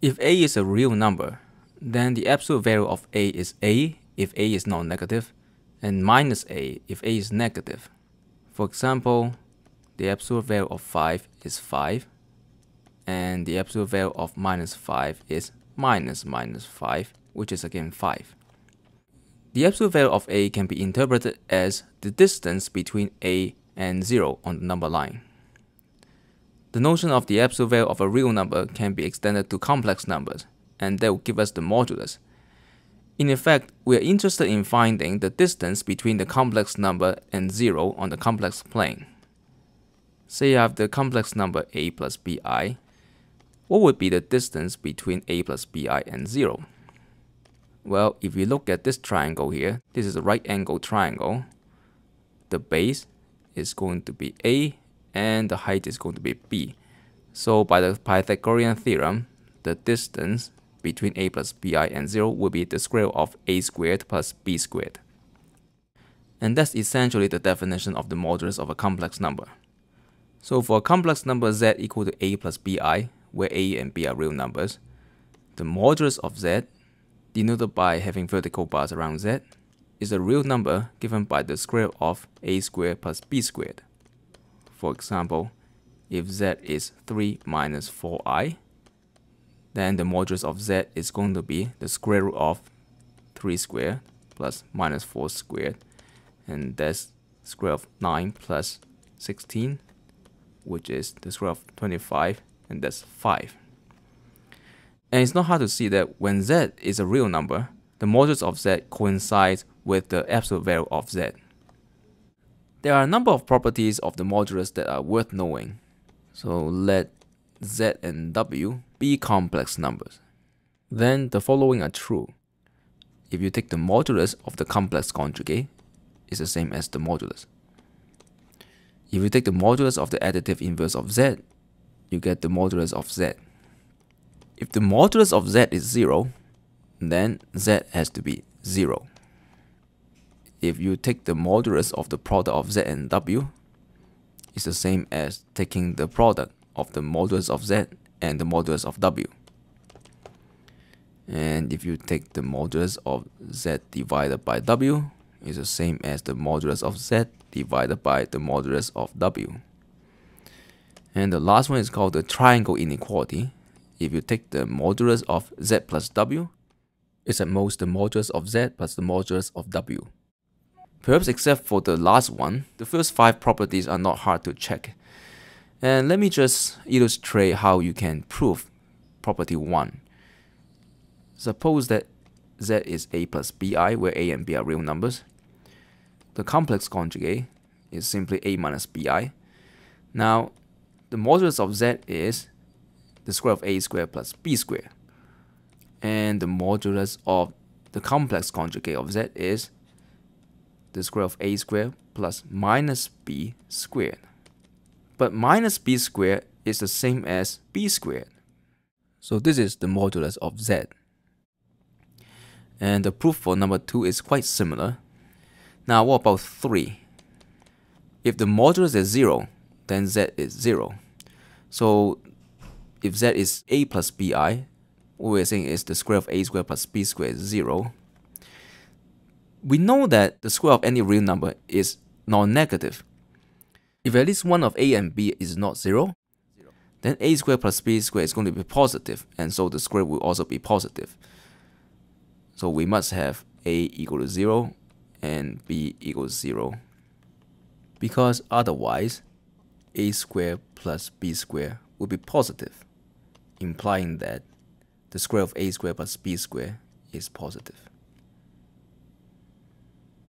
If a is a real number, then the absolute value of a is a if a is non-negative, and minus a if a is negative. For example, the absolute value of 5 is 5, and the absolute value of minus 5 is minus 5, which is again 5. The absolute value of a can be interpreted as the distance between a and 0 on the number line. The notion of the absolute value of a real number can be extended to complex numbers, and that will give us the modulus. In effect, we are interested in finding the distance between the complex number and 0 on the complex plane. Say I have the complex number a plus bi. What would be the distance between a plus bi and 0? Well, if we look at this triangle here, this is a right angle triangle. The base is going to be a, and the height is going to be b. So by the Pythagorean theorem, the distance between a plus bi and 0 will be the square root of a squared plus b squared. And that's essentially the definition of the modulus of a complex number. So for a complex number z equal to a plus bi, where a and b are real numbers, the modulus of z, denoted by having vertical bars around z, is a real number given by the square root of a squared plus b squared. For example, if z is 3 minus 4i, then the modulus of z is going to be the square root of 3 squared plus minus 4 squared, and that's square root of 9 plus 16, which is the square root of 25, and that's 5. And it's not hard to see that when z is a real number, the modulus of z coincides with the absolute value of z. There are a number of properties of the modulus that are worth knowing. So let z and w be complex numbers. Then the following are true. If you take the modulus of the complex conjugate, it's the same as the modulus. If you take the modulus of the additive inverse of z, you get the modulus of z. If the modulus of z is 0, then z has to be 0. If you take the modulus of the product of z and w, it's the same as taking the product of the modulus of z and the modulus of w. And if you take the modulus of z divided by w, it's the same as the modulus of z divided by the modulus of w. And the last one is called the triangle inequality. If you take the modulus of z plus w, it's at most the modulus of z plus the modulus of w. Perhaps except for the last one, the first 5 properties are not hard to check. And let me just illustrate how you can prove property 1. Suppose that z is a plus bi, where a and b are real numbers. The complex conjugate is simply a minus bi. Now, the modulus of z is the square of a squared plus b squared. And the modulus of the complex conjugate of z is the square of a squared plus minus b squared. But minus b squared is the same as b squared. So this is the modulus of z. And the proof for number 2 is quite similar. Now what about 3? If the modulus is 0, then z is 0. So if z is a plus bi, what we're saying is the square of a squared plus b squared is 0. We know that the square of any real number is non-negative. If at least one of a and b is not 0, then a squared plus b squared is going to be positive, and so the square will also be positive. So we must have a equal to 0 and b equals 0, because otherwise a squared plus b squared will be positive, implying that the square of a squared plus b squared is positive.